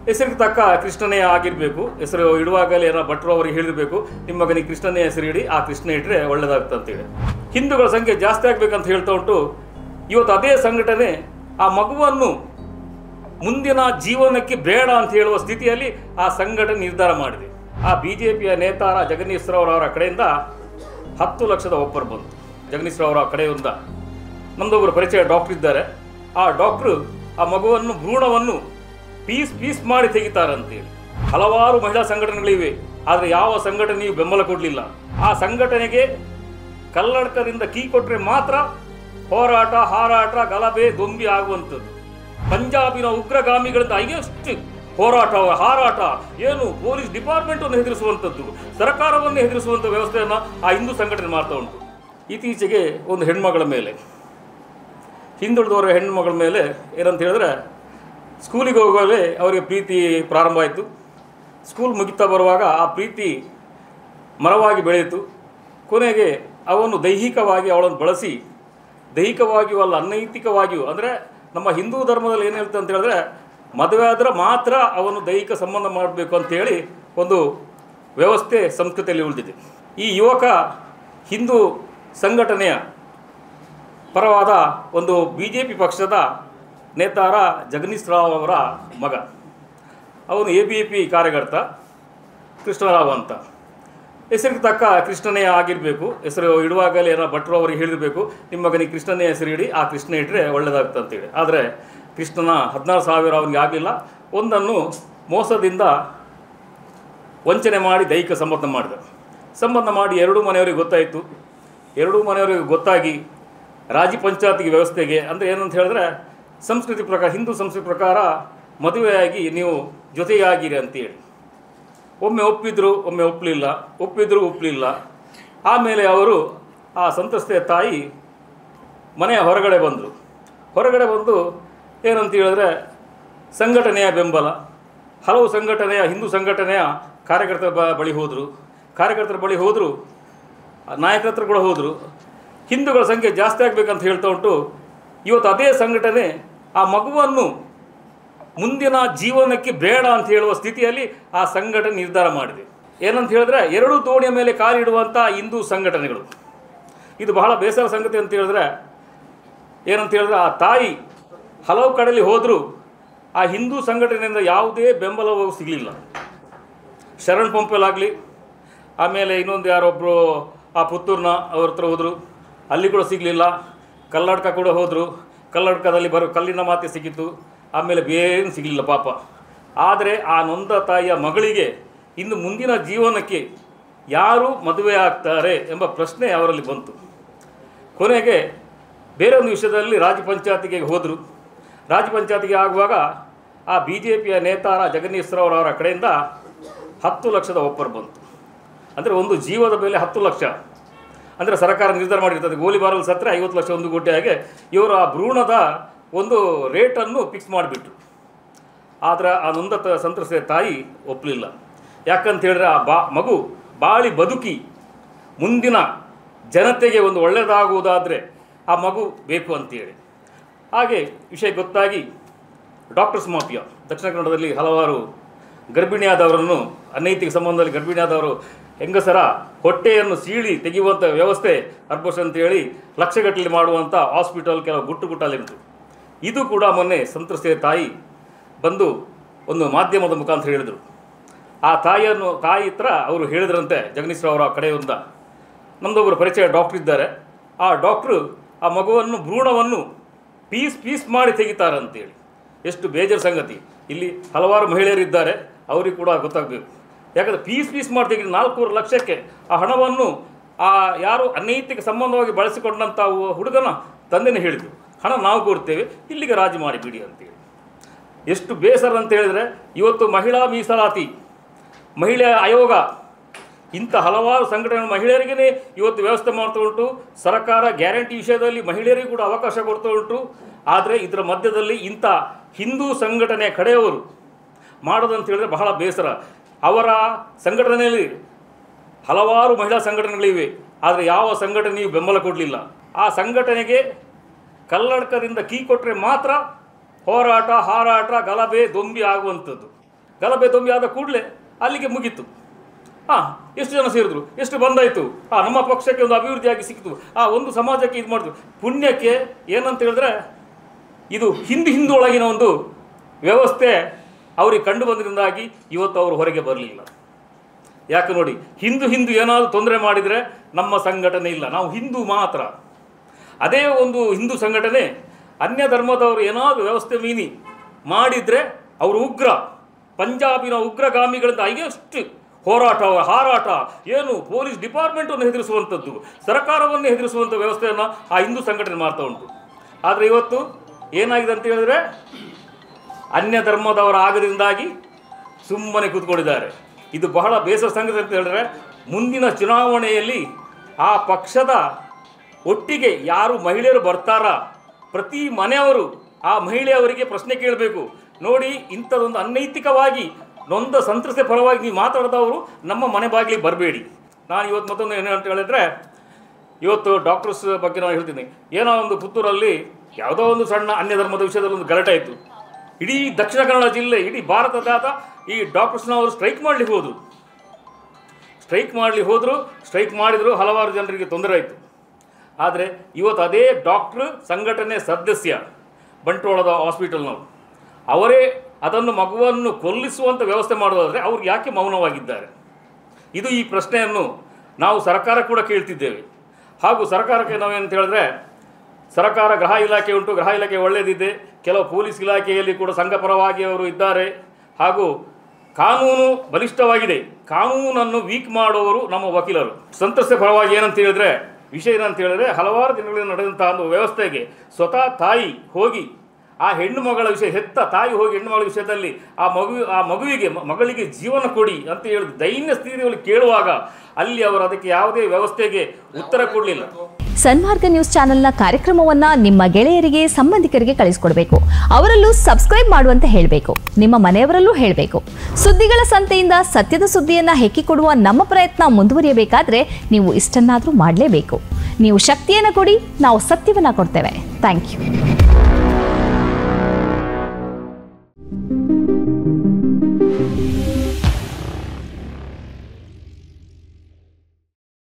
ಹೆಸರಿಗೆ ತಕ್ಕ ಕೃಷ್ಣನೇ ಆಗಿರಬೇಕು. ಹೆಸರು ಇಡುವಾಗಲೇ ಏನೋ ಭಟ್ರು ಅವರಿಗೆ ಹೇಳಿರಬೇಕು, ನಿಮ್ಮ ಮಗನಿಗೆ ಕೃಷ್ಣನೇ ಹೆಸರು ಇಡಿ, ಆ ಕೃಷ್ಣ ಇಟ್ಟರೆ ಒಳ್ಳೆಯದಾಗ್ತದೆ ಅಂತೇಳಿ. ಹಿಂದೂಗಳ ಸಂಖ್ಯೆ ಜಾಸ್ತಿ ಆಗಬೇಕಂತ ಹೇಳ್ತಾ ಉಂಟು. ಇವತ್ತು ಅದೇ ಸಂಘಟನೆ ಆ ಮಗುವನ್ನು ಮುಂದಿನ ಜೀವನಕ್ಕೆ ಬೇಡ ಅಂತ ಹೇಳುವ ಸ್ಥಿತಿಯಲ್ಲಿ ಆ ಸಂಘಟನೆ ನಿರ್ಧಾರ ಮಾಡಿದೆ. ಆ BJPಯ ನೇತಾರ ಜಗದೀಶ್ ರಾವ್ ಅವರ ಕಡೆಯಿಂದ 10 ಲಕ್ಷದ ಒಪ್ಪರ್ ಬಂತು. ಜಗದೀಶ್ ರಾವ್ ಅವರ ಕಡೆಯಿಂದ ನಮ್ಮದೊಬ್ಬರು ಪರಿಚಯ ಡಾಕ್ಟರ್ ಇದ್ದಾರೆ. ಆ ಡಾಕ್ಟ್ರು ಆ ಮಗುವನ್ನು ಭ್ರೂಣವನ್ನು ಪೀಸ್ ಮಾಡಿ ತೆಗಿತಾರಂತೇಳಿ. ಹಲವಾರು ಮಹಿಳಾ ಸಂಘಟನೆಗಳಿವೆ, ಆದರೆ ಯಾವ ಸಂಘಟನೆಯೂ ಬೆಂಬಲ ಕೊಡಲಿಲ್ಲ. ಆ ಸಂಘಟನೆಗೆ ಕಲ್ಲಡ್ಕದಿಂದ ಕೀ ಕೊಟ್ಟರೆ ಮಾತ್ರ ಹೋರಾಟ, ಹಾರಾಟ, ಗಲಭೆ, ದೊಂಬಿ ಆಗುವಂಥದ್ದು. ಪಂಜಾಬಿನ ಉಗ್ರಗಾಮಿಗಳಿಂದ ಎಷ್ಟು ಹೋರಾಟ, ಹಾರಾಟ, ಏನು ಪೊಲೀಸ್ ಡಿಪಾರ್ಟ್ಮೆಂಟನ್ನು ಹೆದರಿಸುವಂಥದ್ದು, ಸರ್ಕಾರವನ್ನು ಹೆದರಿಸುವಂಥ ವ್ಯವಸ್ಥೆಯನ್ನು ಆ ಹಿಂದೂ ಸಂಘಟನೆ ಮಾಡ್ತಾ ಉಂಟು. ಇತ್ತೀಚೆಗೆ ಒಂದು ಹೆಣ್ಮಗಳ ಮೇಲೆ, ಹಿಂದುಳಿದವರ ಹೆಣ್ಣುಮಗಳ ಮೇಲೆ ಏನಂತ ಹೇಳಿದ್ರೆ, ಸ್ಕೂಲಿಗೆ ಹೋಗುವಾಗಲೇ ಅವರಿಗೆ ಪ್ರೀತಿ ಪ್ರಾರಂಭ ಆಯಿತು. ಸ್ಕೂಲ್ ಮುಗಿತಾ ಬರುವಾಗ ಆ ಪ್ರೀತಿ ಮರವಾಗಿ ಬೆಳೆಯಿತು. ಕೊನೆಗೆ ಅವನು ದೈಹಿಕವಾಗಿ ಅವಳನ್ನು ಬಳಸಿ, ದೈಹಿಕವಾಗಿಯೂ ಅಲ್ಲ ಅನೈತಿಕವಾಗಿಯೂ, ಅಂದರೆ ನಮ್ಮ ಹಿಂದೂ ಧರ್ಮದಲ್ಲಿ ಏನು ಹೇಳ್ತಂತ ಹೇಳಿದ್ರೆ, ಮದುವೆ ಆದರೆ ಮಾತ್ರ ಅವನು ದೈಹಿಕ ಸಂಬಂಧ ಮಾಡಬೇಕು ಅಂತೇಳಿ ಒಂದು ವ್ಯವಸ್ಥೆ ಸಂಸ್ಕೃತಿಯಲ್ಲಿ ಉಳಿದಿದೆ. ಈ ಯುವಕ ಹಿಂದೂ ಸಂಘಟನೆಯ ಪರವಾದ ಒಂದು BJP ಪಕ್ಷದ ನೇತಾರ ಜಗದೀಶ್ ರಾವ್ ಅವರ ಮಗ. ಅವನು ABP ಕಾರ್ಯಕರ್ತ ಕೃಷ್ಣರಾವ್ ಅಂತ. ಹೆಸರಿಗೆ ತಕ್ಕ ಕೃಷ್ಣನೇ ಆಗಿರಬೇಕು. ಹೆಸರು ಇಡುವಾಗಲೇ ಏನೋ ಭಟ್ರು ಅವರಿಗೆ ಹೇಳಿರಬೇಕು, ನಿಮ್ಮ ಮಗನಿಗೆ ಕೃಷ್ಣನೇ ಹೆಸರು ಇಡಿ, ಆ ಕೃಷ್ಣ ಇಟ್ಟರೆ ಒಳ್ಳೆಯದಾಗ್ತದೆ ಅಂತೇಳಿ. ಆದರೆ ಕೃಷ್ಣನ 16,000 ಅವನಿಗೆ ಆಗಲಿಲ್ಲ. ಒಂದನ್ನು ಮೋಸದಿಂದ ವಂಚನೆ ಮಾಡಿ ದೈಹಿಕ ಸಂಬಂಧ ಮಾಡಿ ಎರಡೂ ಮನೆಯವರಿಗೆ ಗೊತ್ತಾಯಿತು. ಎರಡೂ ಮನೆಯವರಿಗೆ ಗೊತ್ತಾಗಿ ರಾಜಿ ಪಂಚಾಯತಿಗೆ ವ್ಯವಸ್ಥೆಗೆ, ಅಂದರೆ ಏನಂತ ಹೇಳಿದ್ರೆ ಸಂಸ್ಕೃತಿ ಪ್ರಕಾರ, ಹಿಂದೂ ಸಂಸ್ಕೃತಿ ಪ್ರಕಾರ ಮದುವೆಯಾಗಿ ನೀವು ಜೊತೆಯಾಗಿರಿ ಅಂತೇಳಿ. ಒಮ್ಮೆ ಒಪ್ಪಿದ್ರು, ಒಮ್ಮೆ ಒಪ್ಪಲಿಲ್ಲ. ಆಮೇಲೆ ಅವರು ಆ ಸಂತ್ರಸ್ತೆಯ ತಾಯಿ ಮನೆಯ ಹೊರಗಡೆ ಬಂದು ಏನಂತ ಹೇಳಿದ್ರೆ ಸಂಘಟನೆಯ ಬೆಂಬಲ, ಹಲವು ಹಿಂದೂ ಸಂಘಟನೆಯ ಕಾರ್ಯಕರ್ತರ ಬಳಿ ಹೋದರು, ನಾಯಕರ ಹತ್ರ ಕೂಡ ಹೋದರು. ಹಿಂದೂಗಳ ಸಂಖ್ಯೆ ಜಾಸ್ತಿ ಆಗಬೇಕಂತ ಹೇಳ್ತಾ ಉಂಟು. ಇವತ್ತು ಅದೇ ಸಂಘಟನೆ ಆ ಮಗುವನ್ನು ಮುಂದಿನ ಜೀವನಕ್ಕೆ ಬೇಡ ಅಂತ ಹೇಳುವ ಸ್ಥಿತಿಯಲ್ಲಿ ಆ ಸಂಘಟನೆ ನಿರ್ಧಾರ ಮಾಡಿದೆ. ಏನಂತ ಹೇಳಿದ್ರೆ, 2 ದೋಣಿಯ ಮೇಲೆ ಕಾಲಿಡುವಂಥ ಹಿಂದೂ ಸಂಘಟನೆಗಳು. ಇದು ಬಹಳ ಬೇಸರ ಸಂಗತಿ ಅಂತ ಹೇಳಿದ್ರೆ, ಏನಂತ ಹೇಳಿದ್ರೆ, ಆ ತಾಯಿ ಹಲವು ಕಡೆಯಲ್ಲಿ ಹೋದರೂ ಆ ಹಿಂದೂ ಸಂಘಟನೆಯಿಂದ ಯಾವುದೇ ಬೆಂಬಲವೂ ಸಿಗಲಿಲ್ಲ. ಶರಣ್ ಪಂಪೆಲಾಗಲಿ, ಆಮೇಲೆ ಇನ್ನೊಂದು ಯಾರೊಬ್ಬರು ಆ ಪುತ್ತೂರಿನ ಅವ್ರ ಹತ್ರ ಹೋದರು, ಅಲ್ಲಿ ಕೂಡ ಸಿಗಲಿಲ್ಲ. ಕಲ್ಲಡ್ಕ ಕೂಡ ಹೋದರು, ಕಲ್ಲಡ್ಕದಲ್ಲಿ ಕಲ್ಲಿನ ಮಾತೆ ಸಿಕ್ಕಿತು, ಆಮೇಲೆ ಬೇರೇನು ಸಿಗಲಿಲ್ಲ ಪಾಪ. ಆದರೆ ಆ ನೊಂದ ತಾಯಿಯ ಮಗಳಿಗೆ ಇನ್ನು ಮುಂದಿನ ಜೀವನಕ್ಕೆ ಯಾರು ಮದುವೆ ಆಗ್ತಾರೆ ಎಂಬ ಪ್ರಶ್ನೆ ಅವರಲ್ಲಿ ಬಂತು. ಕೊನೆಗೆ ಬೇರೆ ಒಂದು ವಿಷಯದಲ್ಲಿ ರಾಜ್ಯ ಪಂಚಾಯತಿಗೆ ಹೋದರು. ರಾಜ್ಯ ಪಂಚಾಯತಿಗೆ ಆಗುವಾಗ ಆ BJPಯ ನೇತಾರ ಜಗದೀಶ್ ರಾವ್ ಅವರ ಕಡೆಯಿಂದ 10 ಲಕ್ಷದ ಒಪ್ಪರ್ ಬಂತು. ಅಂದರೆ ಒಂದು ಜೀವದ ಬೆಲೆ 10 ಲಕ್ಷ. ಅಂದರೆ ಸರ್ಕಾರ ನಿರ್ಧಾರ ಮಾಡಿರ್ತದೆ, ಗೋಲಿಬಾರಲ್ಲಿ ಸತ್ತರೆ 50 ಲಕ್ಷ, 1 ಕೋಟಿ. ಹಾಗೆ ಇವರು ಆ ಭ್ರೂಣದ ಒಂದು ರೇಟನ್ನು ಫಿಕ್ಸ್ ಮಾಡಿಬಿಟ್ರು. ಆದರೆ ಆ ನೊಂದ ಸಂತ್ರಸ್ತೆಯ ತಾಯಿ ಒಪ್ಪಲಿಲ್ಲ. ಯಾಕಂತ ಹೇಳಿದ್ರೆ, ಆ ಮಗು ಬಾಳಿ ಬದುಕಿ ಮುಂದಿನ ಜನತೆಗೆ ಒಂದು ಒಳ್ಳೆಯದಾಗುವುದಾದರೆ ಆ ಮಗು ಬೇಕು ಅಂತೇಳಿ. ಹಾಗೆ ವಿಷಯ ಗೊತ್ತಾಗಿ ಡಾಕ್ಟರ್ಸ್ ಮಾಫಿಯಾ ದಕ್ಷಿಣ ಕನ್ನಡದಲ್ಲಿ ಹಲವಾರು ಗರ್ಭಿಣಿಯಾದವರನ್ನು, ಅನೈತಿಕ ಸಂಬಂಧದಲ್ಲಿ ಗರ್ಭಿಣಿಯಾದವರು ಹೆಂಗಸರ ಹೊಟ್ಟೆಯನ್ನು ಸೀಳಿ ತೆಗೆಯುವಂಥ ವ್ಯವಸ್ಥೆ ಅರ್ಬೋಷನ್ ಅಂತೇಳಿ ಲಕ್ಷಗಟ್ಟಲೆ ಮಾಡುವಂಥ ಹಾಸ್ಪಿಟಲ್ ಕೆಲವು ಗುಟ್ಟಲ್ಲಿರುವುದು. ಇದು ಕೂಡ ಮೊನ್ನೆ ಸಂತ್ರಸ್ತೆಯ ತಾಯಿ ಬಂದು ಒಂದು ಮಾಧ್ಯಮದ ಮುಖಾಂತರ ಹೇಳಿದರು. ಆ ತಾಯಿ ಹತ್ರ ಅವರು ಹೇಳಿದ್ರಂತೆ, ಜಗದೀಶ್ ರಾವ್ ಅವರ ಕಡೆಯಿಂದ ನಮ್ಮದೊಬ್ಬರು ಪರಿಚಯ ಡಾಕ್ಟರ್ ಇದ್ದಾರೆ. ಆ ಡಾಕ್ಟ್ರು ಆ ಮಗುವನ್ನು ಭ್ರೂಣವನ್ನು ಪೀಸ್ ಮಾಡಿ ತೆಗಿತಾರಂತೇಳಿ. ಎಷ್ಟು ಬೇಜಾರು ಸಂಗತಿ. ಇಲ್ಲಿ ಹಲವಾರು ಮಹಿಳೆಯರಿದ್ದಾರೆ, ಅವ್ರಿಗೆ ಕೂಡ ಗೊತ್ತಾಗಬೇಕು. ಯಾಕಂದರೆ ಪೀಸ್ ಮಾಡಿ ತೆಗೆದು 4 ಲಕ್ಷಕ್ಕೆ ಆ ಹಣವನ್ನು ಆ ಯಾರು ಅನೈತಿಕ ಸಂಬಂಧವಾಗಿ ಬಳಸಿಕೊಂಡಂಥ ಹುಡುಗನ ತಂದೆನೇ ಹೇಳಿದರು, ಹಣ ನಾವು ಕೊಡ್ತೇವೆ, ಇಲ್ಲಿಗೆ ರಾಜಿ ಮಾಡಿಬಿಡಿ ಅಂತೇಳಿ. ಎಷ್ಟು ಬೇಸರ ಅಂತ ಹೇಳಿದರೆ, ಇವತ್ತು ಮಹಿಳಾ ಮೀಸಲಾತಿ, ಮಹಿಳಾ ಆಯೋಗ, ಇಂಥ ಹಲವಾರು ಸಂಘಟನೆ ಮಹಿಳೆಯರಿಗೇ ಇವತ್ತು ವ್ಯವಸ್ಥೆ ಮಾಡ್ತಾ ಉಂಟು. ಸರ್ಕಾರ ಗ್ಯಾರಂಟಿ ವಿಷಯದಲ್ಲಿ ಮಹಿಳೆಯರಿಗೂ ಕೂಡ ಅವಕಾಶ ಕೊಡ್ತಾ ಉಂಟು. ಆದರೆ ಇದರ ಮಧ್ಯದಲ್ಲಿ ಇಂಥ ಹಿಂದೂ ಸಂಘಟನೆಯ ಕಡೆಯವರು ಮಾಡೋದಂತ ಹೇಳಿದ್ರೆ ಬಹಳ ಬೇಸರ. ಅವರ ಸಂಘಟನೆಯಲ್ಲಿ ಹಲವಾರು ಮಹಿಳಾ ಸಂಘಟನೆಗಳಿವೆ, ಆದರೆ ಯಾವ ಸಂಘಟನೆಯೂ ಬೆಂಬಲ ಕೊಡಲಿಲ್ಲ. ಆ ಸಂಘಟನೆಗೆ ಕಲ್ಲಡ್ಕದಿಂದ ಕೀ ಕೊಟ್ಟರೆ ಮಾತ್ರ ಹೋರಾಟ, ಹಾರಾಟ, ಗಲಭೆ, ದೊಂಬಿ ಆಗುವಂಥದ್ದು. ಗಲಭೆ ದೊಂಬಿ ಆದ ಕೂಡಲೇ ಅಲ್ಲಿಗೆ ಮುಗೀತು. ಎಷ್ಟು ಜನ ಸೇರಿದ್ರು, ಎಷ್ಟು ಬಂದಾಯಿತು, ನಮ್ಮ ಪಕ್ಷಕ್ಕೆ ಒಂದು ಅಭಿವೃದ್ಧಿಯಾಗಿ ಸಿಕ್ತು, ಒಂದು ಸಮಾಜಕ್ಕೆ ಇದು ಮಾಡಿದ್ರು. ಪುಣ್ಯಕ್ಕೆ ಏನಂತ ಹೇಳಿದ್ರೆ ಇದು ಹಿಂದು ಒಳಗಿನ ಒಂದು ವ್ಯವಸ್ಥೆ ಅವ್ರಿಗೆ ಕಂಡು ಬಂದ್ರಿಂದಾಗಿ ಇವತ್ತು ಅವರು ಹೊರಗೆ ಬರಲಿಲ್ಲ. ಯಾಕೆ ನೋಡಿ, ಹಿಂದು ಏನಾದರೂ ತೊಂದರೆ ಮಾಡಿದರೆ ನಮ್ಮ ಸಂಘಟನೆ ಇಲ್ಲ, ನಾವು ಹಿಂದೂ ಮಾತ್ರ. ಅದೇ ಒಂದು ಹಿಂದೂ ಸಂಘಟನೆ ಅನ್ಯ ಧರ್ಮದವರು ಏನಾದರೂ ವ್ಯವಸ್ಥೆ ಮೀನಿ ಮಾಡಿದರೆ ಅವರು ಉಗ್ರ, ಪಂಜಾಬಿನ ಉಗ್ರಗಾಮಿಗಳಿಂದ ಎಷ್ಟು ಹೋರಾಟ ಹಾರಾಟ, ಏನು ಪೊಲೀಸ್ ಡಿಪಾರ್ಟ್ಮೆಂಟನ್ನು ಹೆದರಿಸುವಂಥದ್ದು, ಸರ್ಕಾರವನ್ನು ಹೆದರಿಸುವಂಥ ವ್ಯವಸ್ಥೆಯನ್ನು ಆ ಹಿಂದೂ ಸಂಘಟನೆ ಮಾಡ್ತಾ ಉಂಟು. ಆದರೆ ಇವತ್ತು ಏನಾಗಿದೆ ಅಂತ ಹೇಳಿದ್ರೆ ಅನ್ಯ ಧರ್ಮದವರ ಆಗದಿಂದಾಗಿ ಸುಮ್ಮನೆ ಕೂತ್ಕೊಂಡಿದ್ದಾರೆ. ಇದು ಬಹಳ ಬೇಸರ ಸಂಗತಿ ಅಂತ ಹೇಳಿದ್ರೆ ಮುಂದಿನ ಚುನಾವಣೆಯಲ್ಲಿ ಆ ಪಕ್ಷದ ಒಟ್ಟಿಗೆ ಯಾರು ಮಹಿಳೆಯರು ಬರ್ತಾರಾ, ಪ್ರತಿ ಮನೆಯವರು ಆ ಮಹಿಳೆಯವರಿಗೆ ಪ್ರಶ್ನೆ ಕೇಳಬೇಕು. ನೋಡಿ, ಇಂಥದ್ದೊಂದು ಅನೈತಿಕವಾಗಿ ನೊಂದ ಸಂತ್ರಸ್ತೆ ಪರವಾಗಿ ನೀವು ಮಾತಾಡಿದವರು ನಮ್ಮ ಮನೆ ಬಾಗಿಲಿಗೆ ಬರಬೇಡಿ. ನಾನು ಇವತ್ತು ಮತ್ತೊಂದು ಏನು ಅಂತ ಹೇಳಿದ್ರೆ, ಇವತ್ತು ಡಾಕ್ಟರ್ಸ್ ಬಗ್ಗೆ ನಾನು ಹೇಳ್ತೀನಿ. ಏನೋ ಒಂದು ಪುತ್ತೂರಲ್ಲಿ ಯಾವುದೋ ಒಂದು ಸಣ್ಣ ಅನ್ಯ ಧರ್ಮದ ವಿಷಯದಲ್ಲಿ ಒಂದು ಗಲಾಟೆ ಆಯಿತು. ಇಡೀ ದಕ್ಷಿಣ ಕನ್ನಡ ಜಿಲ್ಲೆ, ಇಡೀ ಭಾರತದಾದ ಈ ಡಾಕ್ಟರ್ಸ್ನವರು ಸ್ಟ್ರೈಕ್ ಮಾಡಲಿಕ್ಕೆ ಹೋದರು. ಸ್ಟ್ರೈಕ್ ಮಾಡಿದರು, ಹಲವಾರು ಜನರಿಗೆ ತೊಂದರೆ ಆಯಿತು. ಆದರೆ ಇವತ್ತು ಅದೇ ಡಾಕ್ಟ್ರು ಸಂಘಟನೆ ಸದಸ್ಯ ಬಂಟ್ವಾಳದ ಹಾಸ್ಪಿಟಲ್ನವರು ಅವರೇ ಅದನ್ನು ಮಗುವನ್ನು ಕೊಲ್ಲಿಸುವಂಥ ವ್ಯವಸ್ಥೆ ಮಾಡೋದಾದರೆ ಅವ್ರು ಯಾಕೆ ಮೌನವಾಗಿದ್ದಾರೆ? ಇದು ಈ ಪ್ರಶ್ನೆಯನ್ನು ನಾವು ಸರ್ಕಾರ ಕೂಡ ಕೇಳ್ತಿದ್ದೇವೆ. ಹಾಗೂ ಸರ್ಕಾರಕ್ಕೆ ನಾವೇನಂತ ಹೇಳಿದ್ರೆ, ಸರ್ಕಾರ ಗೃಹ ಇಲಾಖೆ ಉಂಟು, ಗೃಹ ಇಲಾಖೆ ಒಳ್ಳೆಯದಿದೆ, ಕೆಲವು ಪೊಲೀಸ್ ಇಲಾಖೆಯಲ್ಲಿ ಕೂಡ ಸಂಘಪರವಾಗಿ ಅವರು ಇದ್ದಾರೆ, ಹಾಗೂ ಕಾನೂನು ಬಲಿಷ್ಠವಾಗಿದೆ. ಕಾನೂನನ್ನು ವೀಕ್ ಮಾಡುವವರು ನಮ್ಮ ವಕೀಲರು. ಸಂತ್ರಸ್ತೆ ಪರವಾಗಿ ಏನಂತ ಹೇಳಿದ್ರೆ, ವಿಷಯ ಏನಂತ ಹೇಳಿದ್ರೆ, ಹಲವಾರು ದಿನಗಳಿಂದ ನಡೆದಂತಹ ಒಂದು ವ್ಯವಸ್ಥೆಗೆ ಸ್ವತಃ ತಾಯಿ ಹೋಗಿ ಆ ಹೆಣ್ಣು ಮಗಳ ವಿಷಯ, ಹೆತ್ತ ತಾಯಿ ಹೋಗಿ ಹೆಣ್ಣು ಮಗಳ ವಿಷಯದಲ್ಲಿ ಮಗಳಿಗೆ ಜೀವನ ಕೊಡಿ ಅಂತ ಹೇಳಿ ದೈನ್ಯ ಸ್ಥಿತಿಯಲ್ಲಿ ಕೇಳುವಾಗ ಅಲ್ಲಿ ಅವರು ಅದಕ್ಕೆ ಯಾವುದೇ ವ್ಯವಸ್ಥೆಗೆ ಉತ್ತರ ಕೊಡಲಿಲ್ಲ. ಸನ್ಮಾರ್ಗ ನ್ಯೂಸ್ ಚಾನೆಲ್ನ ಕಾರ್ಯಕ್ರಮವನ್ನ ನಿಮ್ಮ ಗೆಳೆಯರಿಗೆ, ಸಂಬಂಧಿಕರಿಗೆ ಕಳಿಸಿಕೊಡಬೇಕು. ಅವರಲ್ಲೂ ಸಬ್ಸ್ಕ್ರೈಬ್ ಮಾಡುವಂತೆ ಹೇಳಬೇಕು. ನಿಮ್ಮ ಮನೆಯವರಲ್ಲೂ ಹೇಳಬೇಕು. ಸುದ್ದಿಗಳ ಸಂತೆಯಿಂದ ಸತ್ಯದ ಸುದ್ದಿಯನ್ನ ಹೆಕ್ಕಿಕೊಡುವ ನಮ್ಮ ಪ್ರಯತ್ನ ಮುಂದುವರಿಯಬೇಕಾದ್ರೆ ನೀವು ಇಷ್ಟನ್ನಾದರೂ ಮಾಡಲೇಬೇಕು. ನೀವು ಶಕ್ತಿಯನ್ನು ಕೊಡಿ, ನಾವು ಸತ್ಯವನ್ನ ಕೊಡ್ತೇವೆ. Thank you.